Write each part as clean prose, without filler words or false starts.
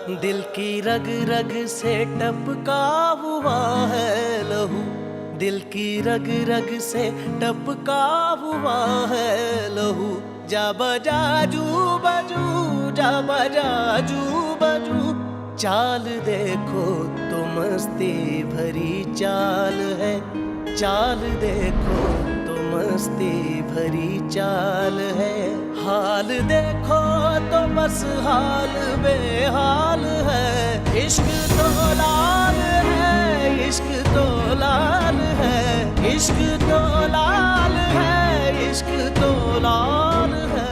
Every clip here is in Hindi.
दिल की रग रग से टपका हुआ है लहू, दिल की रग रग से टपका हुआ है लहू। जा बजा जू बजू, जा बजा जू बजू, चाल देखो तो मस्ती भरी चाल है, चाल देखो तो मस्ती भरी चाल है। हाल देखो तो बस हाल बेहाल है, इश्क तो लाल है, इश्क तो लाल है, इश्क तो लाल है, इश्क तो लाल है।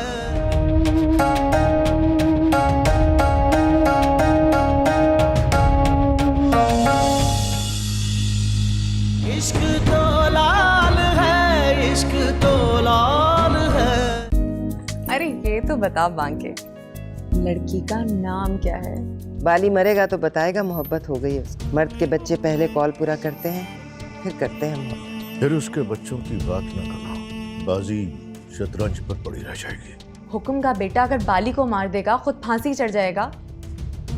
इश्क तो लाल है, इश्क तो लाल है। अरे ये तो बता बांके, लड़की का नाम क्या है? बाली मरेगा तो बताएगा मोहब्बत हो गई है उसको। मर्द के बच्चे पहले कॉल पूरा करते हैं, फिर करते हैं मोहब्बत। फिर उसके बच्चों की बात न करना, बाजी शतरंज पर पड़ी रह जाएगी। हुक्म का बेटा अगर बाली को मार देगा, खुद फांसी चढ़ जाएगा,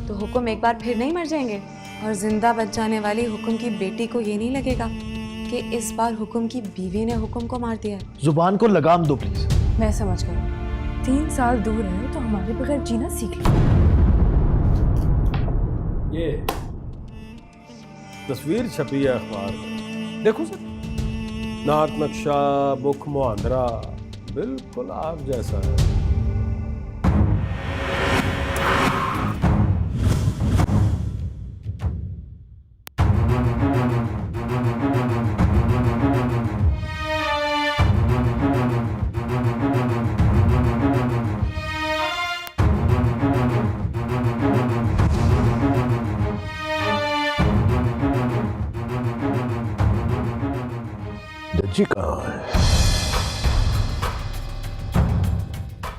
तो हुक्म एक बार फिर नहीं मर जाएंगे? और जिंदा बच जाने वाली हुक्म की बेटी को ये नहीं लगेगा कि इस बार हुक्म की बीवी ने हुक्म को मार दिया है? जुबान को लगाम दो प्लीज। मैं समझ गई, 3 साल दूर है तो हमारे बगैर जीना सीख लो। ये तस्वीर छपी है अखबार में, देखो सर, नाक नक्शा मुख मुहांदरा बिल्कुल आप जैसा है। दज्जी कहाँ है?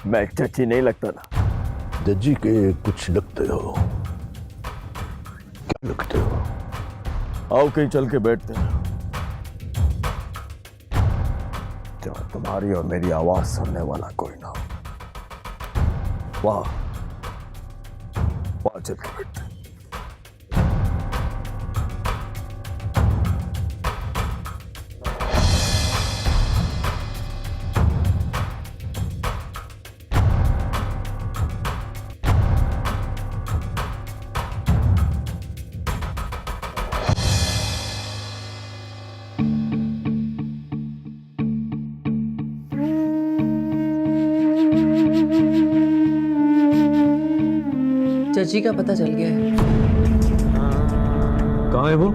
मैं चाची नहीं लगता ना। दज्जी के कुछ लगते हो, क्या लगते हो? आओ कहीं चल के बैठते हैं, जहाँ तुम्हारी और मेरी आवाज सुनने वाला कोई ना हो। वहां वहां चल के बैठते हैं। जजी का पता चल गया है। कहाँ है वो?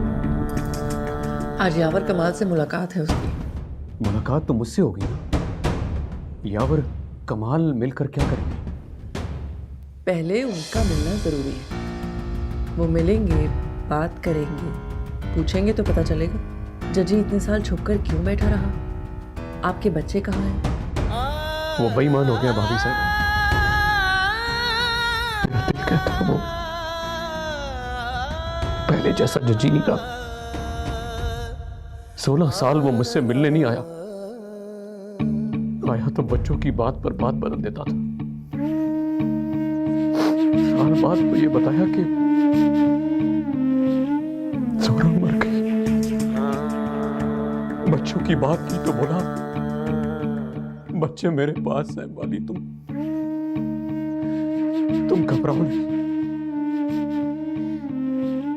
आज यावर कमाल से मुलाकात है उसकी। मुलाकात तो मुझसे होगी ना। यावर कमाल मिलकर क्या करेंगे? पहले उनका मिलना जरूरी है। वो मिलेंगे, बात करेंगे, पूछेंगे तो पता चलेगा जजी इतने साल छुपकर क्यों बैठा रहा। आपके बच्चे कहाँ हैं? वो बेईमान हो गया भाभी साहब। मेरा दिल कहता है वो पहले जैसा जजी नहीं रहा। 16 साल वो मुझसे मिलने नहीं आया, आया तो बच्चों की बात पर बात बदल देता था। साल बाद तो ये बताया कि जोरा मर गई। बच्चों की बात की तो बोला बच्चे मेरे पास है वाली, तुम घबराओ नहीं,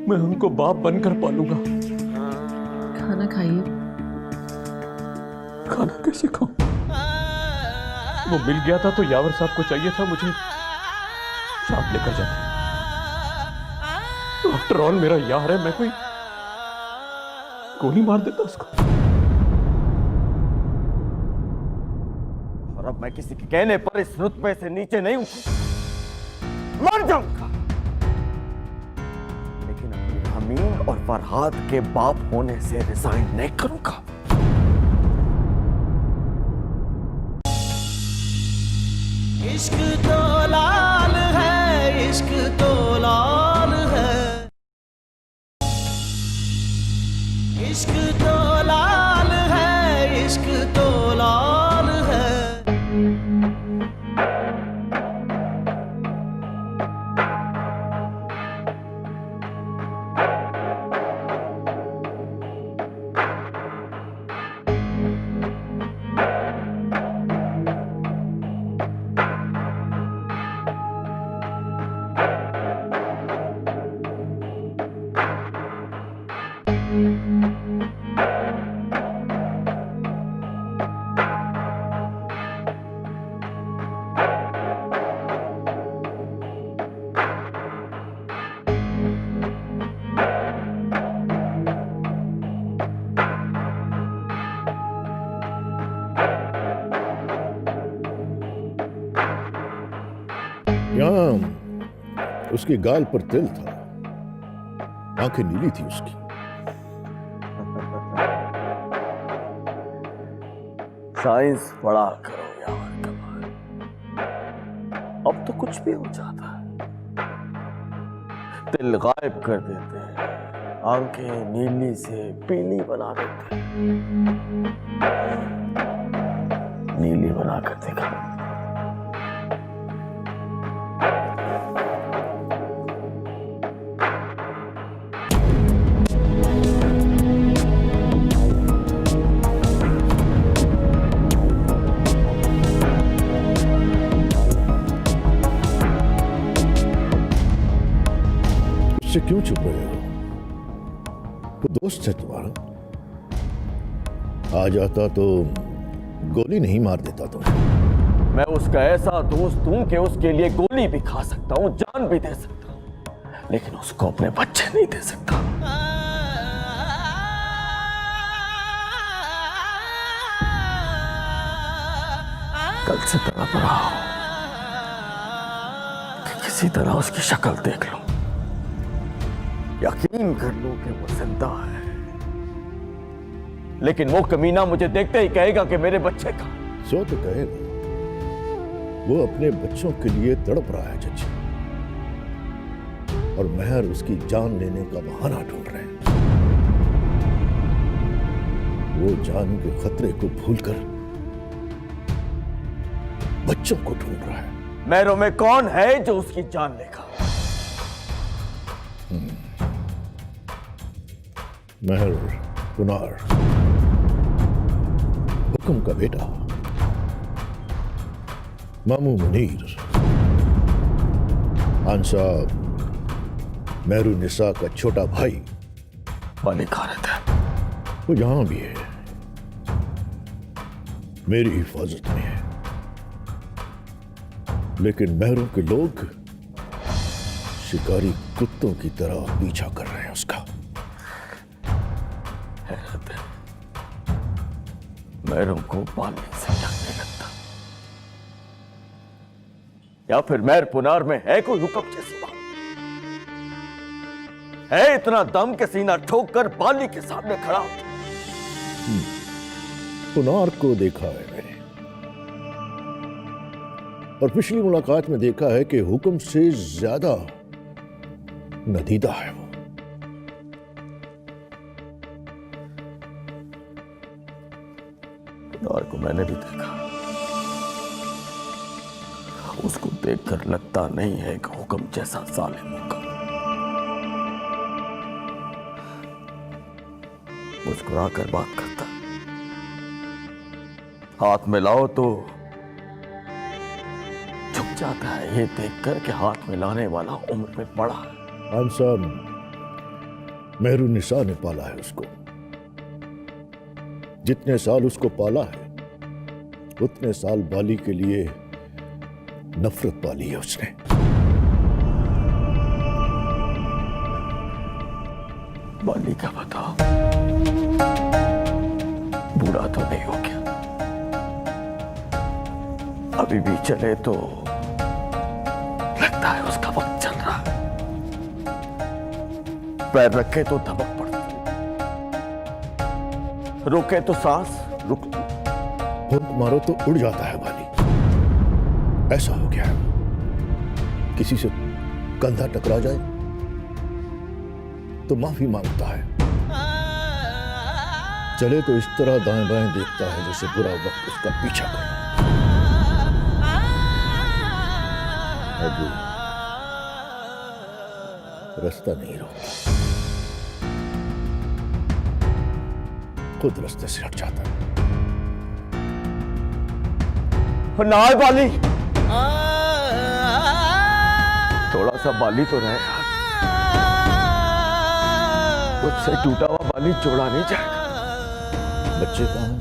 मैं उनको बाप बनकर पालूंगा। खाना खाइए। खाना कैसे खाऊं? वो मिल गया था तो यावर साहब को चाहिए था मुझे साथ लेकर जाते। तो आफ्टर ऑल मेरा यार है, मैं कोई गोली मार देता उसको। और अब मैं किसी के कहने पर इस रुतबे से नीचे नहीं उठूंगा, मर जाऊंगा, लेकिन अपनी हमीन और फरहाद के बाप होने से रिजाइन नहीं करूंगा। इश्क तो लाल है, इश्क तो लाल है, इश्क तो लाल है, इश्क तो लाल है। उसकी गाल पर तिल था, आंखें नीली थी उसकी। साइंस पढ़ा करो यार कमाल। अब तो कुछ भी हो जाता है, दिल गायब कर देते हैं, आंखें नीली से पीली बना देते हैं। नीली बना कर देखा। उससे क्यों चुप रहे हो? वो दोस्त है तुम्हारा, आ जाता तो गोली नहीं मार देता तुम्हें। मैं उसका ऐसा दोस्त हूं कि उसके लिए गोली भी खा सकता हूं, जान भी दे सकता हूं, लेकिन उसको अपने बच्चे नहीं दे सकता। कल से तड़प रहा हूं कि किसी तरह उसकी शक्ल देख लूं, यकीन कर लूं कि वो जिंदा है, लेकिन वो कमीना मुझे देखते ही कहेगा कि मेरे बच्चे का। सो तो कहेगा, वो अपने बच्चों के लिए तड़प रहा है जज, और महर उसकी जान लेने का बहाना ढूंढ रहे हैं। वो जान के खतरे को भूलकर बच्चों को ढूंढ रहा है। महरों में कौन है जो उसकी जान लेगा? महर पुनार, हुक्म का बेटा, मामू मुनीर, आंसा मेहरू निसा का छोटा भाई वाली खारत है। वो यहां भी है, मेरी हिफाजत में है, लेकिन मेहरों के लोग शिकारी कुत्तों की तरह पीछा कर रहे हैं उसका। हैरत है, महरों को पालने से डरने लगता, या फिर महर पुनार में है कोई हुक्म जैसी बात? है इतना दम के सीना ठोक कर बाली के सामने खड़ा होता? पुनार को देखा है मैंने, और पिछली मुलाकात में देखा है कि हुक्म से ज्यादा नदीदा है वो। पुनार को मैंने भी देखा, उसको देखकर लगता नहीं है कि हुक्म जैसा जालिम होगा। मुस्कुरा कर बात करता, हाथ मिलाओ तो झुक जाता है, ये देखकर कि हाथ मिलाने वाला उम्र में बड़ा है। आंसा मेहरू निसा ने पाला है उसको, जितने साल उसको पाला है उतने साल बाली के लिए नफरत पाली है उसने। बाली का बताओ, बूढ़ा तो नहीं हो गया? अभी भी चले तो लगता है उसका वक्त चल रहा है, पैर रखे तो धमक पड़ती, रोके तो सांस रुक, फूंक मारो तो उड़ जाता है बाली। ऐसा हो गया है, किसी से कंधा टकरा जाए तो माफी मांगता है, चले तो इस तरह दाएं बाएं देखता है जैसे बुरा वक्त उसका पीछा कर। अब रास्ता नहीं रोकता, खुद रास्ते से हट जाता है। ना बाली, थोड़ा सा बाली तो रहे यार, उससे टूटा हुआ बाली जोड़ा नहीं जाएगा। बच्चे कहाँ हैं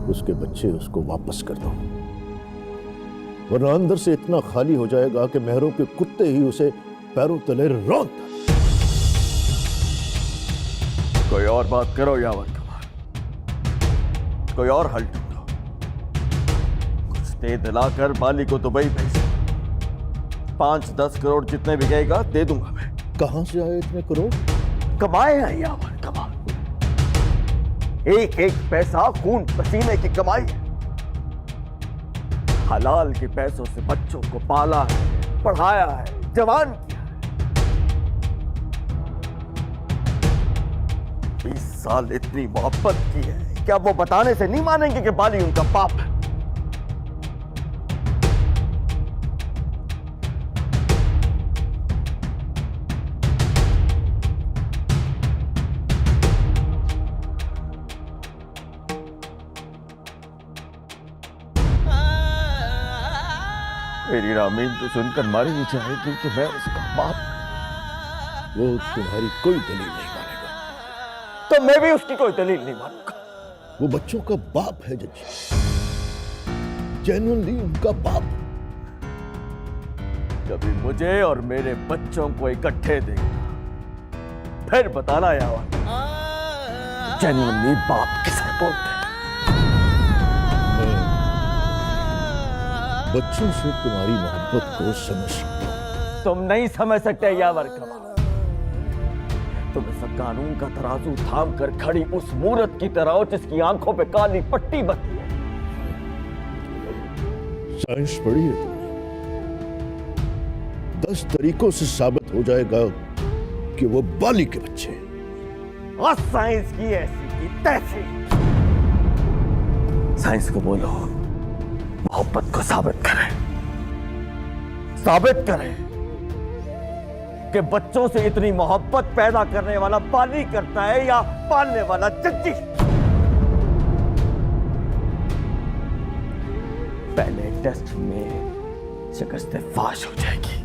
उसके बच्चे उसको वापस कर दो, वरना अंदर से इतना खाली हो जाएगा कि महरों के कुत्ते ही उसे पैरों तले रौंद। कोई और बात करो यावर कमाल, कोई और हल ढूंढो, कुछ दे दिलाकर बाली को दुबई भेज, 5-10 करोड़ जितने भी गएगा दे दूंगा मैं। कहां से आए इतने करोड़? कमाए हैं यावर, कमा। एक एक पैसा खून पसीने की कमाई है। हलाल के पैसों से बच्चों को पाला है, पढ़ाया है, जवान किया है। 20 साल इतनी मोहब्बत की है, क्या वो बताने से नहीं मानेंगे कि बाली उनका बाप है? मेरी रामीन तो सुनकर मारी नहीं चाहेगी कि मैं उसका बाप। वो तुम्हारी कोई दलील नहीं मानेगा। तो मैं भी उसकी कोई दलील नहीं मानूंगा। वो बच्चों का बाप है जजी, जेन्युइनली उनका बाप। कभी मुझे और मेरे बच्चों को इकट्ठे देगा, फिर बताना यार जेन्युइनली बाप किसे बोलते हैं। बच्चों से तुम्हारी मोहब्बत को समझ सकता हूं। तुम नहीं समझ सकते यावर कमाल। तुम इस कानून का तराजू थाम कर खड़ी उस मूरत की तरह हो जिसकी आंखों पे काली पट्टी बंधी है। साइंस पढ़ी है तुमने? 10 तरीकों से साबित हो जाएगा कि वो बाली के बच्चे हैं। और साइंस की ऐसी की तैसी। साइंस को बोलो मोहब्बत को साबित करें, साबित करें कि बच्चों से इतनी मोहब्बत पैदा करने वाला बाली करता है या पालने वाला जज्जी। पहले टेस्ट में शिकस्त फाश हो जाएगी।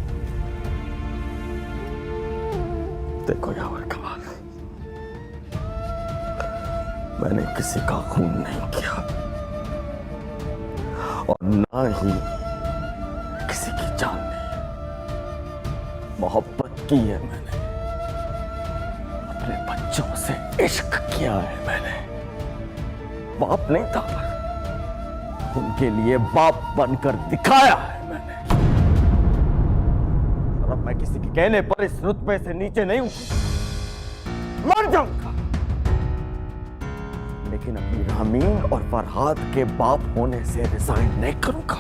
देखो यावर कमाल, मैंने किसी का खून नहीं किया और ना ही किसी की जान ली। मोहब्बत की है मैंने, अपने बच्चों से इश्क किया है मैंने। बाप नहीं था, उनके लिए बाप बनकर दिखाया है मैंने। और अब मैं किसी के कहने पर इस रुतबे से नीचे नहीं उठूंगा, मर जाऊंगा, लेकिन अपनी रामीन और फरहाद के बाप होने से रिजाइन नहीं करूंगा।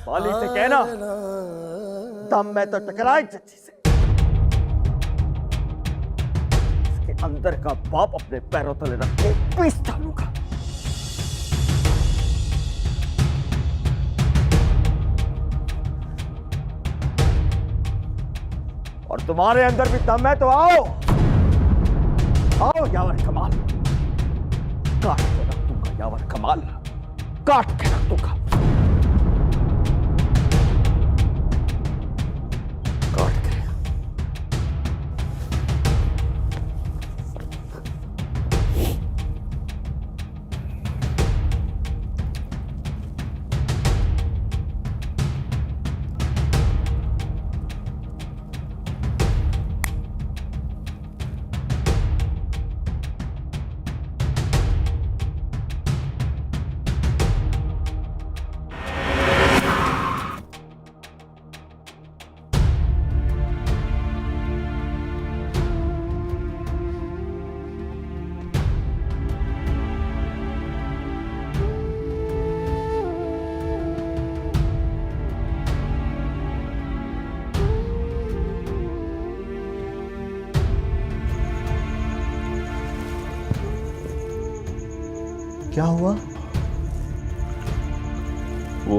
बाली से कहना दम में तो टकराए जज्जी से, इसके अंदर का बाप अपने पैरों तले रख के पीस डालूंगा। और तुम्हारे अंदर भी दम है तो आओ, आओ यावर कमाल, काट के रख दूंगा यावर कमाल, काट के रख दूंगा, काट के। क्या हुआ? वो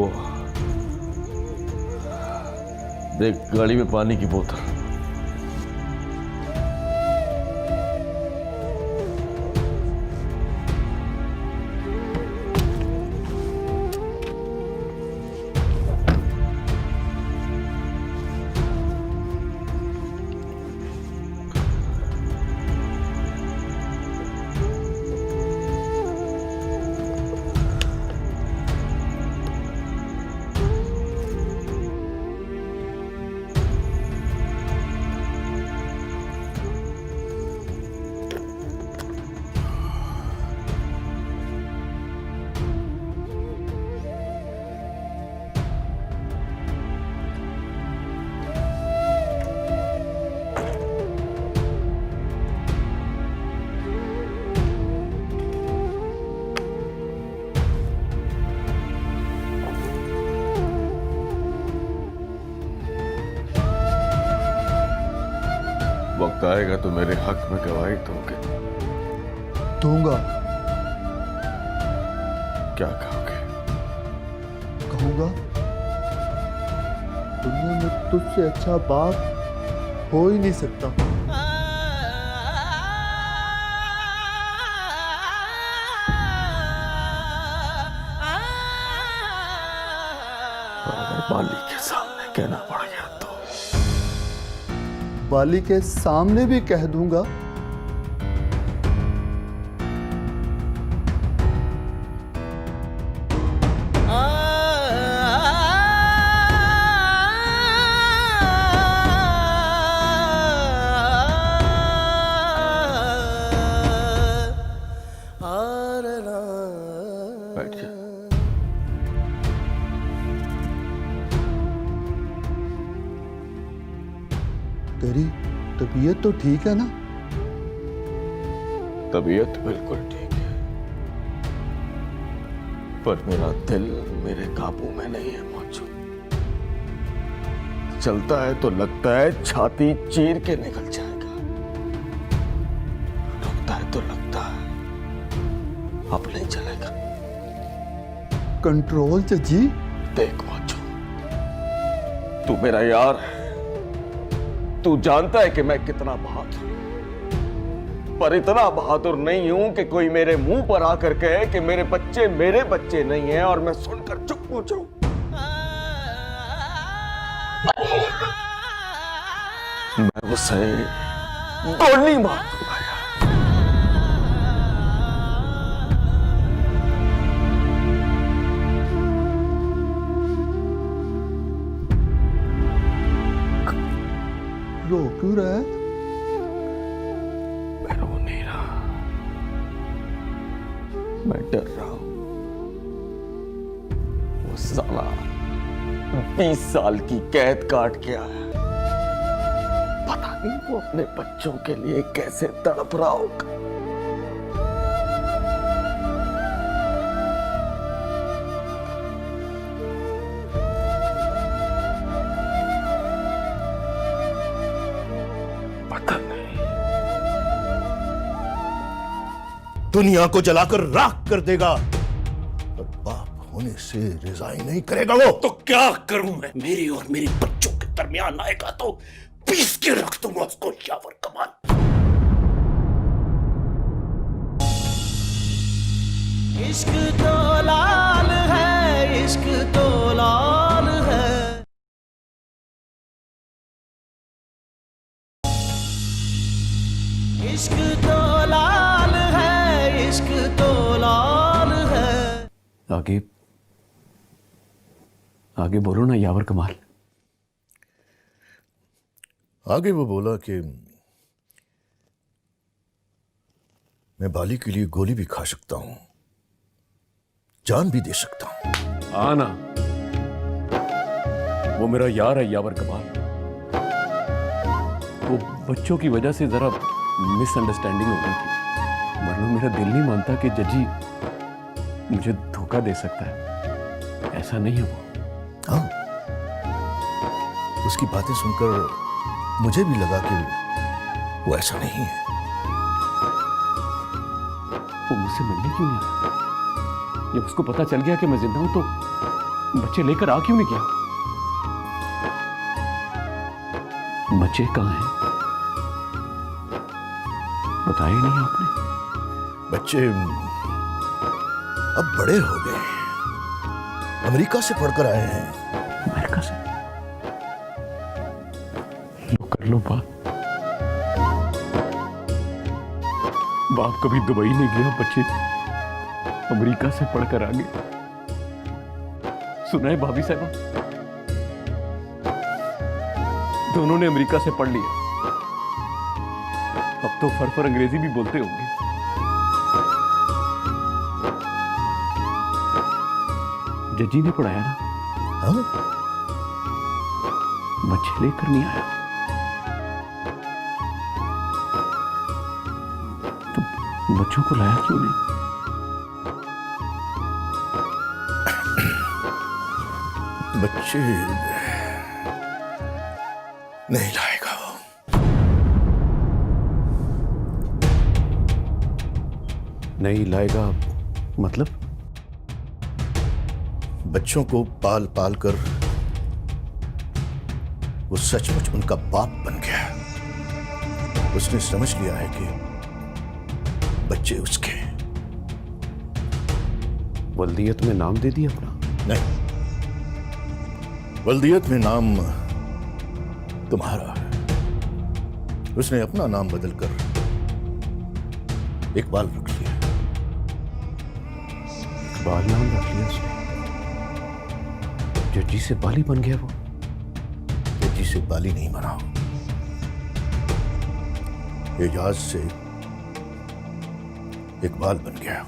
देख, गाड़ी में पानी की बोतल। वक्त आएगा तो मेरे हक में गवाही दोगे? दूंगा। क्या कहोगे? कहूंगा, दुनिया में तुझसे अच्छा बाप हो ही नहीं सकता। और अगर बाली के सामने कहना पड़ गया तो? बाली के सामने भी कह दूंगा। बैठ जा। तेरी तबीयत तो ठीक है ना? तबीयत बिल्कुल ठीक है, पर मेरा दिल मेरे काबू में नहीं है मौजूद। चलता है तो लगता है छाती चीर के निकल जाएगा, रुकता है तो लगता है अब नहीं चलेगा। कंट्रोल जी। देख मौजूद, तू मेरा यार है, तू जानता है कि मैं कितना बहादुर हूं, पर इतना बहादुर नहीं हूं कि कोई मेरे मुंह पर आकर कहे कि मेरे बच्चे नहीं हैं और मैं सुनकर चुप हो जाऊं। मैं उसे गोली मार दूंगा यार। रो क्यों रहा है? मैं रो नहीं रहा, मैं डर रहा हूं। वो साला 20 साल की कैद काट के आया, पता नहीं वो अपने बच्चों के लिए कैसे तड़प रहा होगा। पता नहीं, दुनिया को जलाकर राख कर देगा, पर बाप होने से रिजाइन नहीं करेगा वो। तो क्या करूं मैं? मेरी और मेरी बच्चों के दरमियान आएगा तो पीस के रख दूंगा उसको यावर कमाल। इश्क तो लाल है, इश्क तो लाल है। इश्क तो लाल है, इश्क तो लाल है। आगे आगे बोलो ना यावर कमाल। आगे वो बोला कि मैं बाली के लिए गोली भी खा सकता हूं, जान भी दे सकता हूं। आना, वो मेरा यार है यावर कमाल। वो बच्चों की वजह से जरा मिसअंडरस्टैंडिंग हो गई थी, वरना मेरा दिल नहीं मानता कि जजी मुझे धोखा दे सकता है। ऐसा नहीं है वो। हाँ, उसकी बातें सुनकर मुझे भी लगा कि वो ऐसा नहीं है। वो मुझसे मिलने क्यों नहीं आया? जब उसको पता चल गया कि मैं जिंदा हूं तो बच्चे लेकर आ क्यों नहीं गया? बच्चे कहाँ हैं? बताया ही नहीं आपने। बच्चे अब बड़े हो गए, अमेरिका से पढ़कर आए हैं। अमेरिका से? लो कर लो बात। बाप कभी दुबई नहीं गया, बच्चे अमेरिका से पढ़कर आ गए। सुना है भाभी साहब, दोनों ने अमेरिका से पढ़ लिया। अब तो फर अंग्रेजी भी बोलते होंगे। जजी ने पढ़ाया ना? हाँ? बच्चे लेकर नहीं आया तो बच्चों को लाया क्यों नहीं? बच्चे नहीं लाएगा वो। नहीं लाएगा मतलब? बच्चों को पाल पाल कर वो सचमुच उनका बाप बन गया। उसने समझ लिया है कि बच्चे उसके। वल्दियत में नाम दे दिया अपना? नहीं, वल्दियत में नाम तुम्हारा है। उसने अपना नाम बदलकर इकबाल रख लिया। इकबाल नाम रख लिया उसने? जज्जी से बाली बन गया वो? जज्जी से बाली नहीं बना, एजाज से इकबाल बन गया।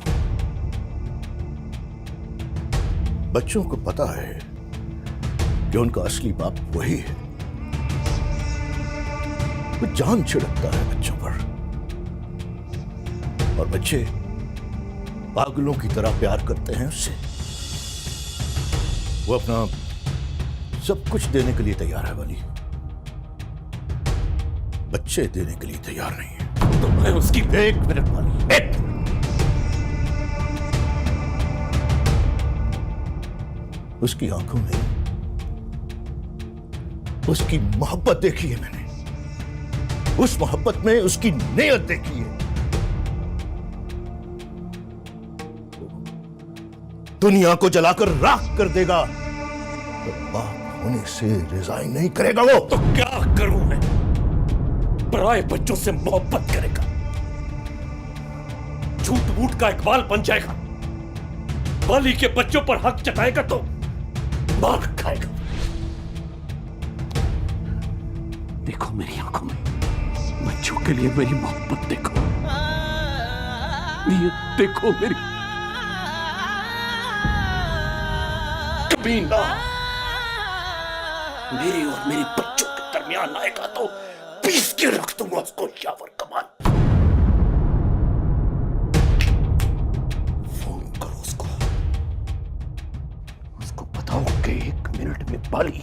बच्चों को पता है कि उनका असली बाप वही है। वो जान छिड़कता है बच्चों पर, और बच्चे पागलों की तरह प्यार करते हैं उससे। वो अपना सब कुछ देने के लिए तैयार है वाली, बच्चे देने के लिए तैयार नहीं है। तो मैं उसकी एक मिनट वाली, एक मिनट। उसकी आंखों में उसकी मोहब्बत देखी है मैंने। उस मोहब्बत में उसकी नीयत देखी है। दुनिया को जलाकर राख कर देगा तो बाप होने से रिजाइन नहीं करेगा वो। तो क्या करूं मैं? पराए बच्चों से मोहब्बत करेगा, झूठ मूठ का इकबाल बन जाएगा, बाली के बच्चों पर हक जताएगा तो मार खाएगा। देखो मेरी आंखों में, बच्चों के लिए मेरी मोहब्बत देखो, नीयत देखो मेरी। कमीना, मेरी और मेरी बच्चों के दरमियान आएगा तो पीस के रख दूंगा उसको यावर कमाल। फोन करो उसको, उसको बताओ कि 1 मिनट में बाली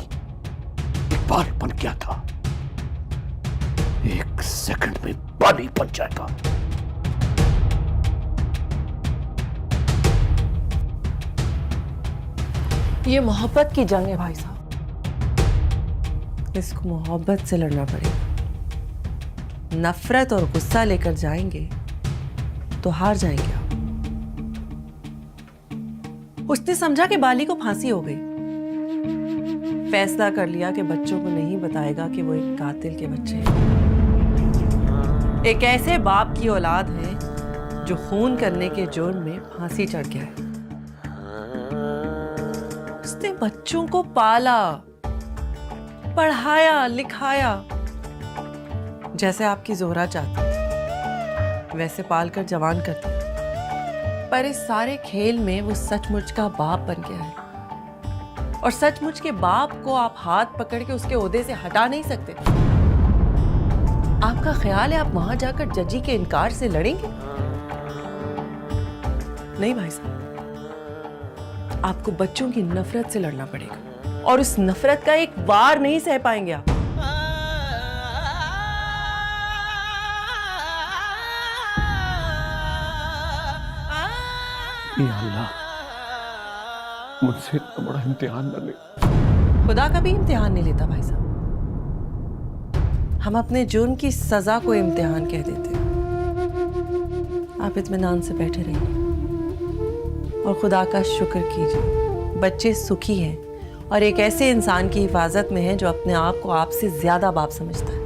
इकबाल बन गया था, 1 सेकंड में बाली बन जाएगा। ये मोहब्बत की जंग है भाई साहब, इसको मोहब्बत से लड़ना पड़ेगा। नफरत और गुस्सा लेकर जाएंगे तो हार जाएंगे आप। उसने समझा कि बाली को फांसी हो गई, फैसला कर लिया कि बच्चों को नहीं बताएगा कि वो एक कातिल के बच्चे हैं। एक ऐसे बाप की औलाद है जो खून करने के जुर्म में फांसी चढ़ गया है। उसने बच्चों को पाला, पढ़ाया, लिखाया, जैसे आपकी जोहरा चाहती थी वैसे पालकर जवान कर दिया। पर इस सारे खेल में वो सचमुच का बाप बन गया है, और सचमुच के बाप को आप हाथ पकड़ के उसके ओहदे से हटा नहीं सकते। आपका ख्याल है आप वहां जाकर जजी के इनकार से लड़ेंगे? नहीं भाई साहब, आपको बच्चों की नफरत से लड़ना पड़ेगा, और उस नफरत का एक वार नहीं सह पाएंगे आप। या अल्लाह, मुझसे इतना बड़ा इम्तिहान न ले। खुदा का भी इम्तिहान नहीं लेता भाई साहब, हम अपने जुर्म की सजा को इम्तिहान कह देते हैं। आप इत्मीनान से बैठे रहिए और खुदा का शुक्र कीजिए, बच्चे सुखी हैं और एक ऐसे इंसान की हिफाजत में हैं जो अपने आप को आपसे ज्यादा बाप समझता है।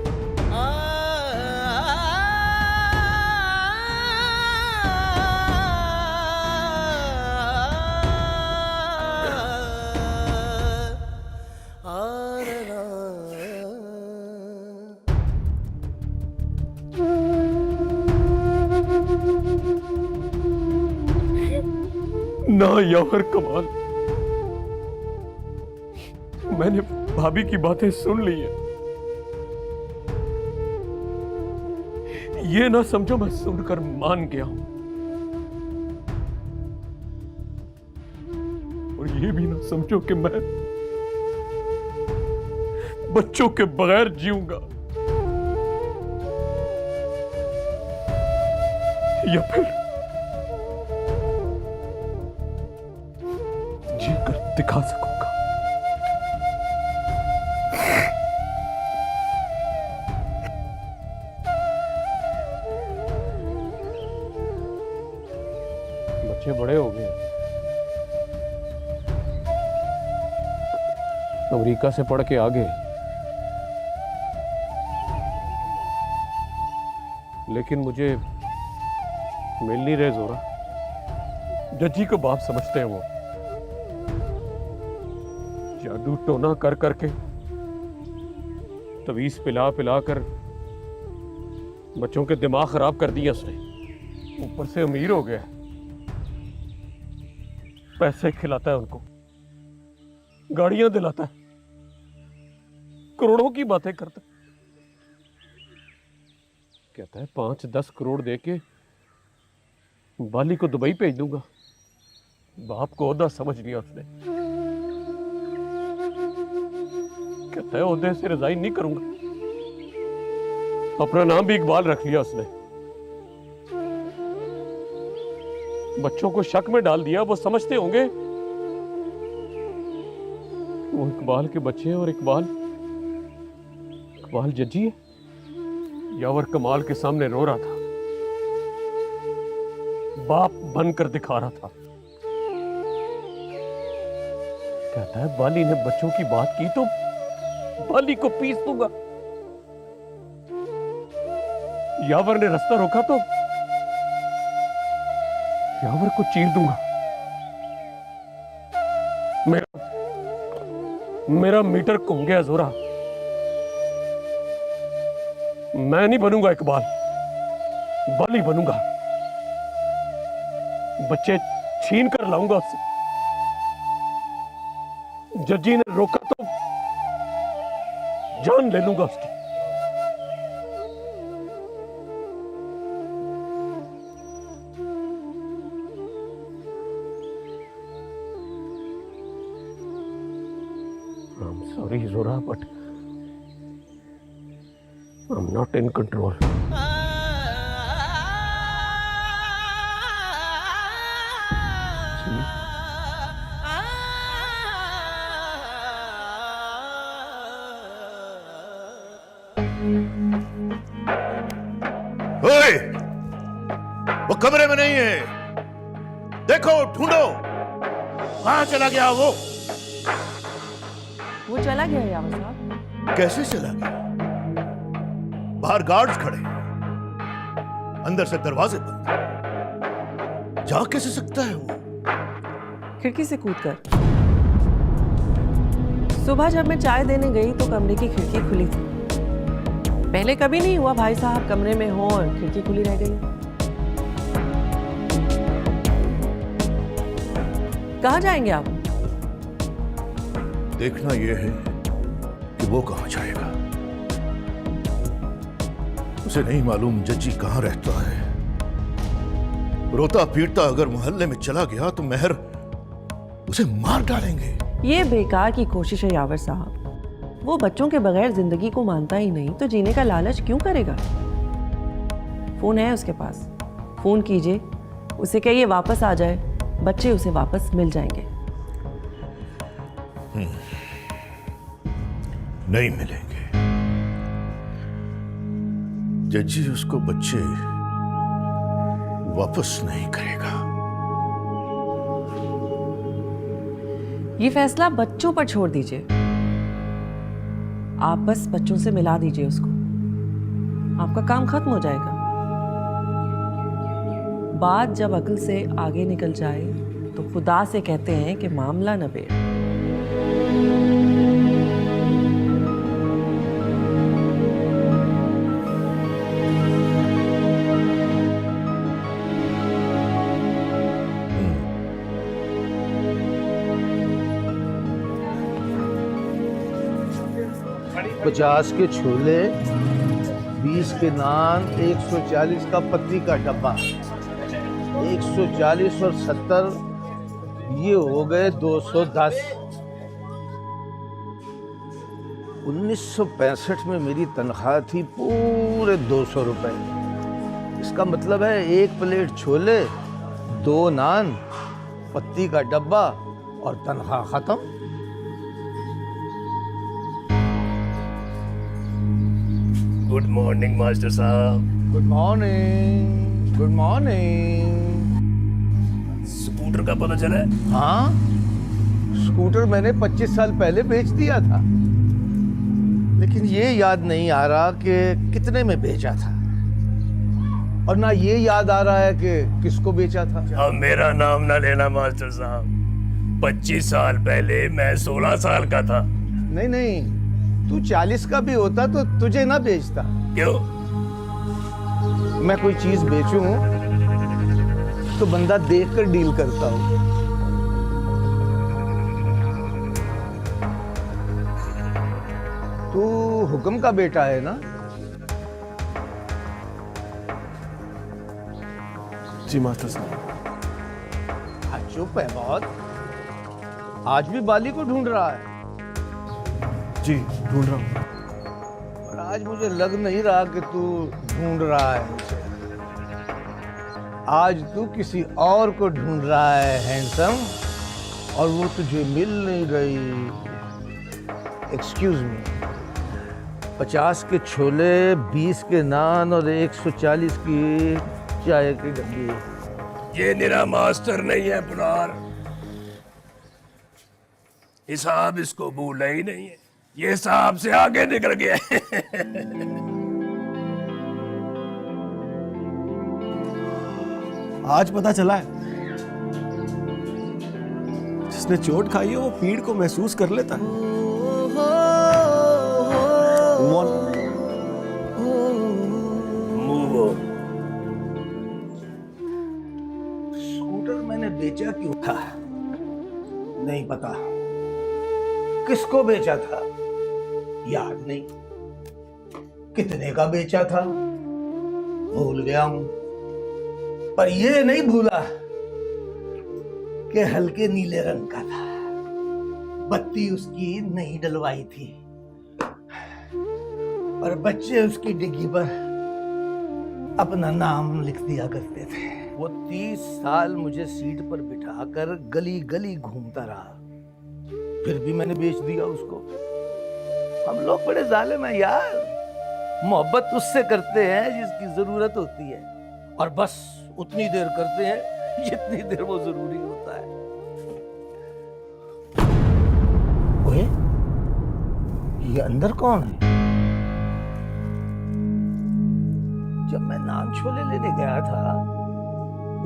ना यार कमाल, मैंने भाभी की बातें सुन ली हैं। ये ना समझो मैं सुनकर मान गया हूं, और ये भी ना समझो कि मैं बच्चों के बगैर जीऊंगा, दिखा सकूंगा। बच्चे बड़े हो गए, अमेरिका से पढ़ के आ गए, लेकिन मुझे मिल नहीं रहे जोरा। जज्जी को बाप समझते हैं वो, जादू टोना कर करके, तवीज पिला पिला कर बच्चों के दिमाग खराब कर दिया उसने। ऊपर से अमीर हो गया, पैसे खिलाता है उनको, गाड़ियां दिलाता है, करोड़ों की बातें करता है। कहता है 5-10 करोड़ देके बाली को दुबई भेज दूंगा। बाप को ओहदा समझ लिया उसने। कहता है ओहदे से रिजाइन नहीं करूंगा। अपना नाम भी इकबाल रख लिया उसने। बच्चों को शक में डाल दिया। वो समझते होंगे वो इकबाल के बच्चे हैं और इकबाल जज्जी है। यावर कमाल के सामने रो रहा था, बाप बनकर दिखा रहा था। कहता है बाली ने बच्चों की बात की तो बाली को पीस दूंगा। यावर ने रास्ता रोका तो यावर को चीर दूंगा। मेरा मीटर घूम गया जोरा। मैं नहीं बनूंगा इकबाल, बाली बनूंगा। बच्चे छीन कर लाऊंगा उससे। जज्जी ने रोका तो जान ले लूंगा उसकी। I'm sorry, Zora, but I'm not in control. ओए, वो कमरे में नहीं है। देखो, ढूंढो, कहां चला गया वो? वो चला गया यावर साहब। कैसे चला गया? बाहर गार्ड्स खड़े, अंदर से दरवाजे बंद। जा कैसे सकता है वो? खिड़की से कूदकर। सुबह जब मैं चाय देने गई तो कमरे की खिड़की खुली थी। पहले कभी नहीं हुआ भाई साहब कमरे में हो और खिड़की खुली रह गई। कहाँ जाएंगे आप? देखना यह है कि वो कहां जाएगा। उसे नहीं मालूम जज्जी कहां रहता है। रोता पीटता अगर मोहल्ले में चला गया तो मेहर उसे मार डालेंगे। ये बेकार की कोशिश है यावर साहब। वो बच्चों के बगैर जिंदगी को मानता ही नहीं तो जीने का लालच क्यों करेगा? फोन है उसके पास, फोन कीजिए, उसे कहिए वापस आ जाए। बच्चे उसे वापस मिल जाएंगे। नहीं मिलेंगे। जज्जी उसको बच्चे वापस नहीं करेगा। ये फैसला बच्चों पर छोड़ दीजिए। आप बस बच्चों से मिला दीजिए उसको, आपका काम खत्म हो जाएगा। बात जब अकल से आगे निकल जाए तो खुदा से कहते हैं कि मामला नबेड़। पचास के छोले, 20 के नान, 140 का पत्ती का डब्बा, 140 और 70 ये हो गए 210। 1965 में मेरी तनख्वाह थी पूरे 200 रुपए। इसका मतलब है 1 प्लेट छोले, 2 नान, पत्ती का डब्बा और तनख्वाह खत्म। गुड मॉर्निंग मास्टर साहब। Good morning, good morning. Scooter का पता चला है? हाँ, स्कूटर मैंने 25 साल पहले बेच दिया था, लेकिन ये याद नहीं आ रहा कि कितने में बेचा था, और ना ये याद आ रहा है कि किसको बेचा था। अब मेरा नाम ना लेना मास्टर साहब। 25 साल पहले मैं 16 साल का था। नहीं नहीं, तू 40 का भी होता तो तुझे ना बेचता। क्यों? मैं कोई चीज बेचूं तो बंदा देखकर डील करता हूं। तू हुक्म का बेटा है ना? जी मास्टर साहब। चुप है बहुत। आज भी बाली को ढूंढ रहा है? जी ढूंढ रहा हूँ। और आज मुझे लग नहीं रहा कि तू ढूंढ रहा है उसे। आज तू किसी और को ढूंढ रहा है हैंडसम, और वो तुझे मिल नहीं रही। एक्सक्यूज मी, 50 के छोले, 20 के नान और 140 की चाय की डब्बी। ये मेरा मास्टर नहीं है पुरार। हिसाब इसको भूला ही नहीं है। ये हिसाब से आगे निकल गया। आज पता चला है, जिसने चोट खाई है वो पीड़ को महसूस कर लेता है। स्कूटर मैंने बेचा क्यों था नहीं पता, किसको बेचा था याद नहीं, कितने का बेचा था भूल गया हूं, पर ये नहीं भूला कि हल्के नीले रंग का था, बत्ती उसकी नहीं डलवाई थी, और बच्चे उसकी डिग्गी पर अपना नाम लिख दिया करते थे। वो 30 साल मुझे सीट पर बिठाकर गली गली घूमता रहा, फिर भी मैंने बेच दिया उसको। हम लोग बड़े जालिम हैं यार, मोहब्बत उससे करते हैं जिसकी जरूरत होती है, और बस उतनी देर करते हैं जितनी देर वो जरूरी होता है। ओए, ये अंदर कौन है? जब मैं नान छोले लेने गया था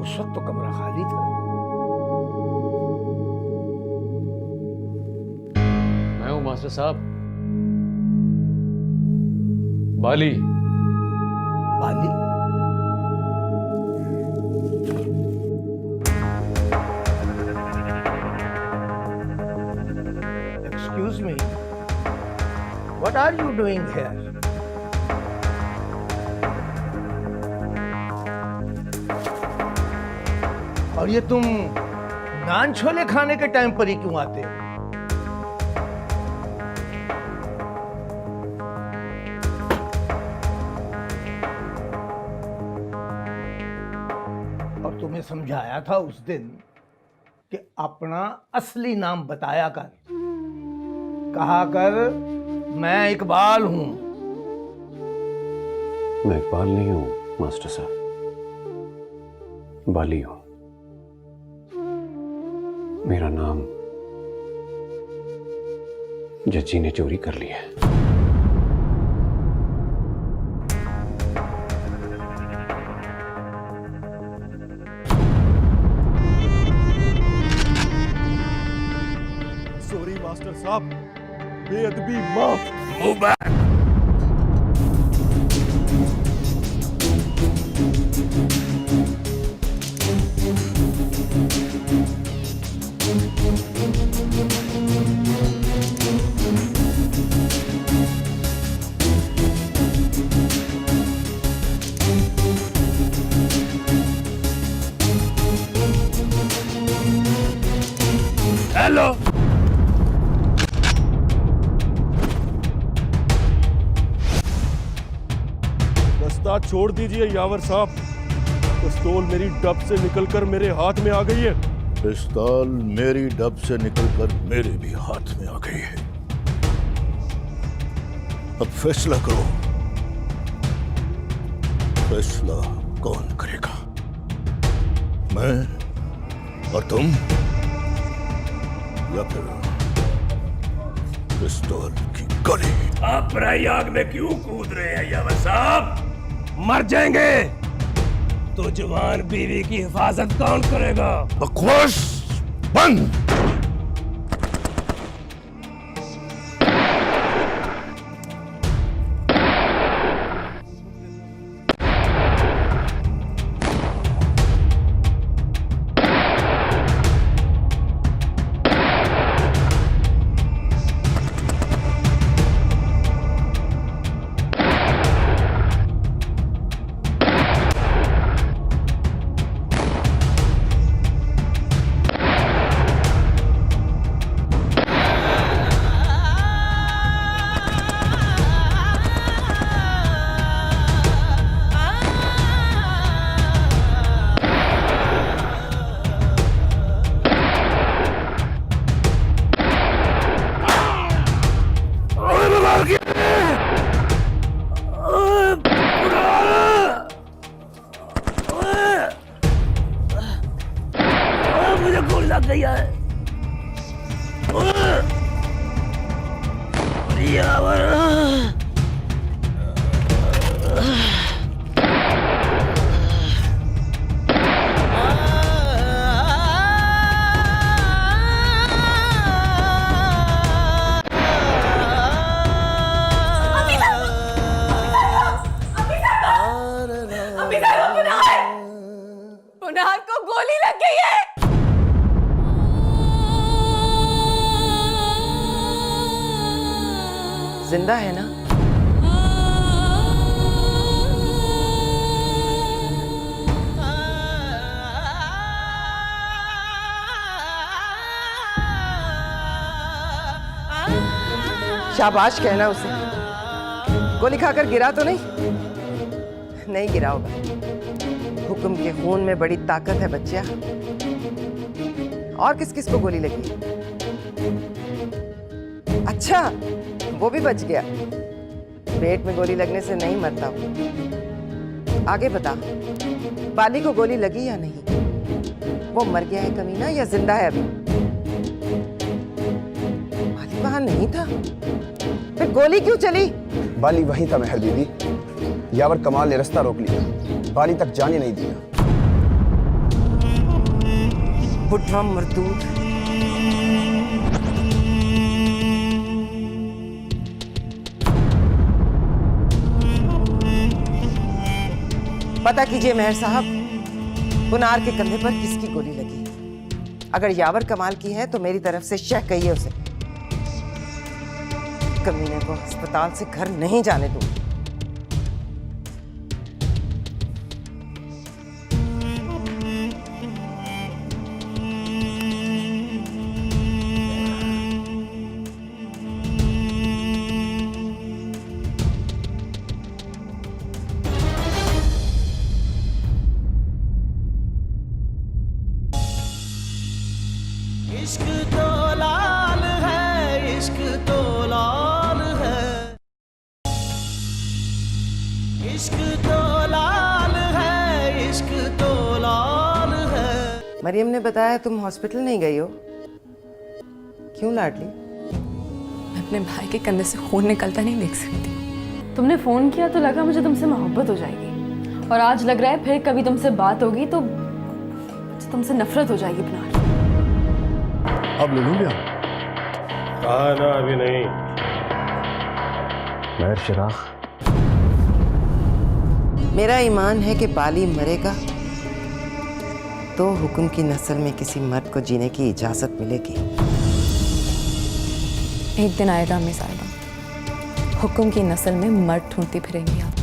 उस वक्त तो कमरा खाली था। मैं हूं मास्टर साहब, बाली। बाली? Excuse me, what are you doing here? और ये तुम नान छोले खाने के टाइम पर ही क्यों आते हो? और तुम्हें समझाया था उस दिन कि अपना असली नाम बताया कर, कहा कर मैं इकबाल हूं। मैं इकबाल नहीं हूं मास्टर साहब, बाली हूं। मेरा नाम जज्जी ने चोरी कर लिया है। सॉरी मास्टर साहब, बेअदबी माफ। Move back. Hello. रास्ता छोड़ दीजिए यावर साहब, पिस्तौल मेरी डब से निकलकर मेरे हाथ में आ गई है। पिस्तौल मेरी डब से निकलकर मेरे भी हाथ में आ गई है। अब फैसला करो, फैसला कौन करेगा, मैं और तुम, या फिर पिस्तौल की गोली? आप पराई आग में क्यों कूद रहे हैं यावर साहब? मर जाएंगे तो जवान बीवी की हिफाजत कौन करेगा? बकवास बंद। मुझे गोली लग गई है। पुनार को गोली लग गई है। जिंदा है ना? शाबाश कहना उसे। गोली खाकर गिरा तो नहीं? नहीं गिरा होगा। हुक्म के खून में बड़ी ताकत है बच्चा। और किस किस को गोली लगी? अच्छा, वो भी बच गया। पेट में गोली लगने से नहीं मरता वो। आगे बता, बाली को गोली लगी या नहीं? वो मर गया है कमीना या जिंदा है अभी? बाली वहां नहीं था, फिर गोली क्यों चली? बाली वहीं था मेहर दीदी। यावर कमाल ने रास्ता रोक लिया, बाली तक जाने नहीं दिया। बुढ़वा मरदूद। पता कीजिए मेहर साहब, पुनार के कंधे पर किसकी गोली लगी। अगर यावर कमाल की है तो मेरी तरफ से शेख कहिए उसे। कमीने को अस्पताल से घर नहीं जाने दूंगी। इश्क तो लाल है, इश्क तो लाल है, इश्क तो लाल है, इश्क तो लाल है। मरियम ने बताया तुम हॉस्पिटल नहीं गई हो, क्यों लाडली? मैं अपने भाई के कंधे से खून निकलता नहीं देख सकती। तुमने फोन किया तो लगा मुझे तुमसे मोहब्बत हो जाएगी, और आज लग रहा है फिर कभी तुमसे बात होगी तो तुमसे नफरत हो जाएगी। पुनार, अब ले लूंगे आप? कहा ना अभी नहीं। महर चिराग, मेरा ईमान है कि बाली मरेगा तो हुक्म की नस्ल में किसी मर्द को जीने की इजाजत मिलेगी। एक दिन आएगा अम्मी साहिबा, हुक्म की नस्ल में मर्द ढूंढती फिरेंगी आप।